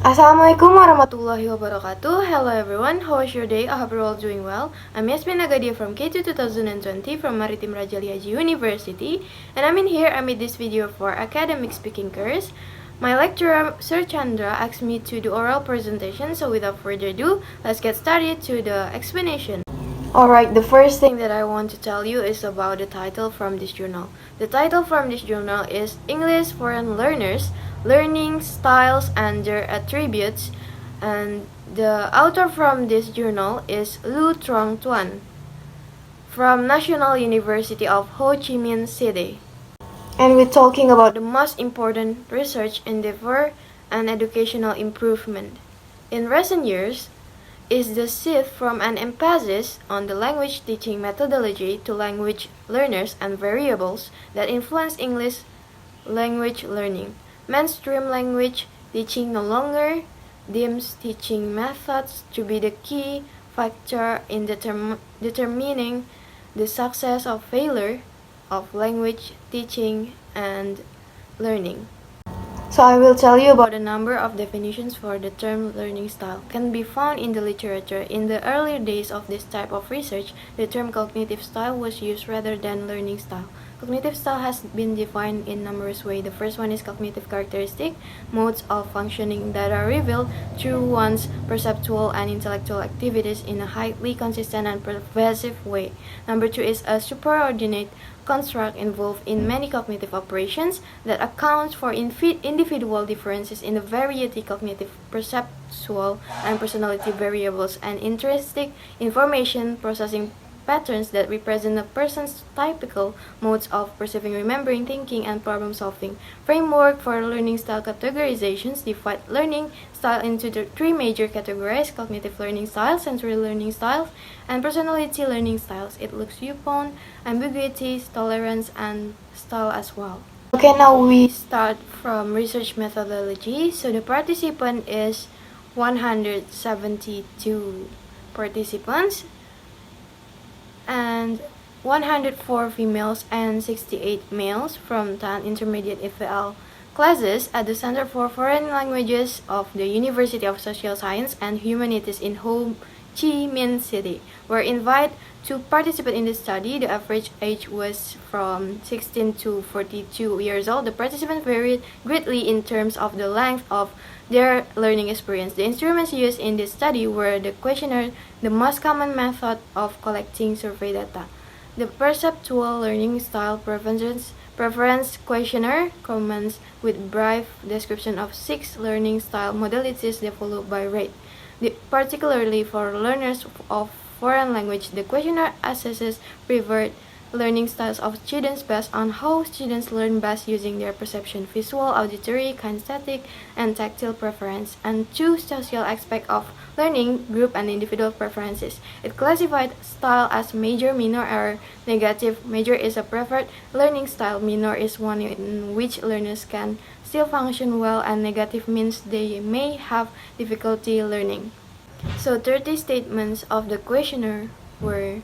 Assalamualaikum warahmatullahi wabarakatuh. Hello everyone, how was your day? I hope you're all doing well. I'm Yasmin Agadia from K2 2020 from Maritim Raja Liaji University, and I'm in here amid this video for academic speaking course. My lecturer, Sir Chandra, asked me to do oral presentation, so without further ado, let's get started to the explanation. Alright, the first thing that I want to tell you is about the title from this journal. The title from this journal is English Foreign Learners, Learning Styles and Their Attributes, and the author from this journal is Lu Trong Tuan from National University of Ho Chi Minh City. And we're talking about the most important research endeavor and educational improvement. In recent years, is the shift from an emphasis on the language teaching methodology to language learners and variables that influence English language learning. Mainstream language teaching no longer deems teaching methods to be the key factor in determining the success or failure of language teaching and learning. So I will tell you about a number of definitions for the term learning style can be found in the literature. In the earlier days of this type of research, the term cognitive style was used rather than learning style. Cognitive style has been defined in numerous ways. The first one is cognitive characteristic, modes of functioning that are revealed through one's perceptual and intellectual activities in a highly consistent and pervasive way. Number two is a superordinate construct involved in many cognitive operations that accounts for individual differences in the variety cognitive, perceptual, and personality variables and intrinsic information processing patterns that represent a person's typical modes of perceiving, remembering, thinking, and problem solving. Framework for learning style categorizations divide learning style into the three major categories: cognitive learning styles, sensory learning styles, and personality learning styles. It looks viewpoint, ambiguity, tolerance, and style as well. Okay, now we start from research methodology. So the participant is 172 participants and 104 females and 68 males from 10 intermediate FL classes at the Center for Foreign Languages of the University of Social Science and Humanities in Ho Chi Minh City were invited to participate in the study. The average age was from 16 to 42 years old. The participants varied greatly in terms of the length of their learning experience. The instruments used in this study were the questionnaire, the most common method of collecting survey data. The perceptual learning style preference questionnaire comments with brief description of 6 learning style modalities developed by rate. Particularly for learners of foreign language, the questionnaire assesses preferred learning styles of students based on how students learn best using their perception, visual, auditory, kinesthetic, and tactile preference, and 2 social aspects of learning, group and individual preferences. It classified style as major, minor, or negative. Major is a preferred learning style, minor is one in which learners can still function well, and negative means they may have difficulty learning. So 30 statements of the questionnaire were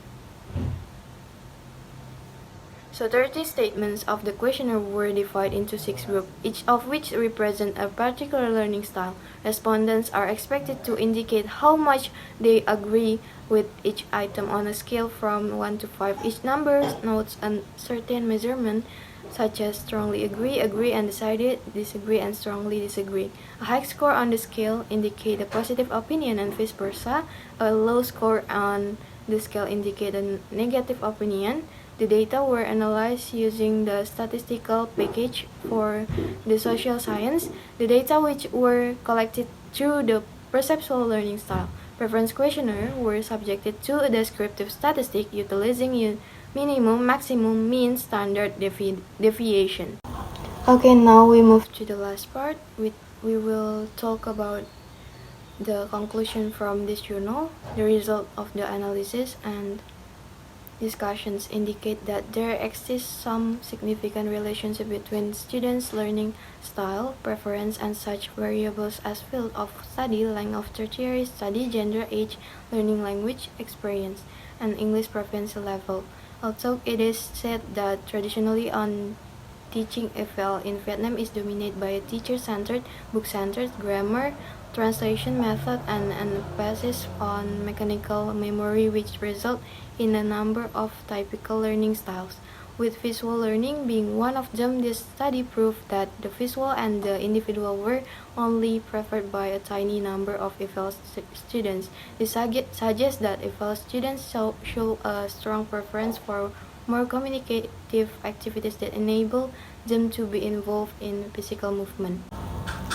divided into 6 groups, each of which represent a particular learning style. Respondents are expected to indicate how much they agree with each item on a scale from 1 to 5. Each number notes a certain measurement, such as strongly agree, agree undecided, disagree, and strongly disagree. A high score on the scale indicates a positive opinion and vice versa. A low score on the scale indicates a negative opinion. The data were analyzed using the statistical package for the social science. The data which were collected through the perceptual learning style preference questionnaire were subjected to a descriptive statistic utilizing minimum, maximum, mean, standard deviation. Okay, now we move to the last part. We will talk about the conclusion from this journal. The result of the analysis and discussions indicate that there exists some significant relationship between students' learning style, preference, and such variables as field of study, length of tertiary study, gender, age, learning language, experience, and English proficiency level. Although it is said that traditionally on teaching FL in Vietnam is dominated by a teacher-centered, book-centered, grammar, translation method and an emphasis on mechanical memory, which result in a number of typical learning styles. With visual learning being one of them, this study proved that the visual and the individual were only preferred by a tiny number of EFL students. This suggests that EFL students show a strong preference for more communicative activities that enable them to be involved in physical movement.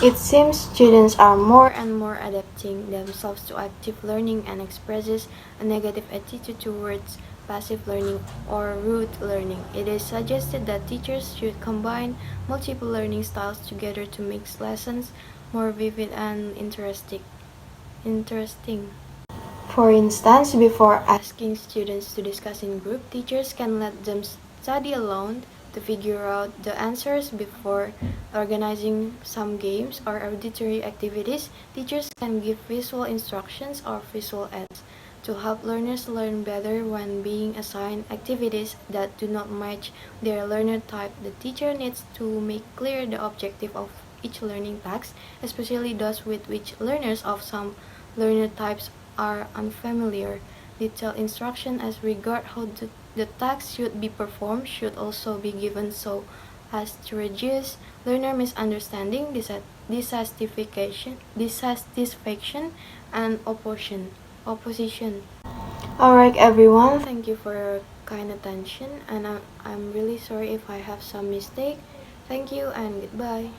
It seems students are more and more adapting themselves to active learning and expresses a negative attitude towards passive learning or rote learning. It is suggested that teachers should combine multiple learning styles together to make lessons more vivid and interesting. For instance, before asking students to discuss in group, teachers can let them study alone to figure out the answers before organizing some games or auditory activities. Teachers can give visual instructions or visual aids to help learners learn better when being assigned activities that do not match their learner type. The teacher needs to make clear the objective of each learning task, especially those with which learners of some learner types are unfamiliar. Detailed instruction as regard how the task should be performed should also be given so as to reduce learner misunderstanding, dissatisfaction, and opposition. Alright everyone, thank you for your kind attention, and I'm really sorry if I have some mistake. Thank you and goodbye.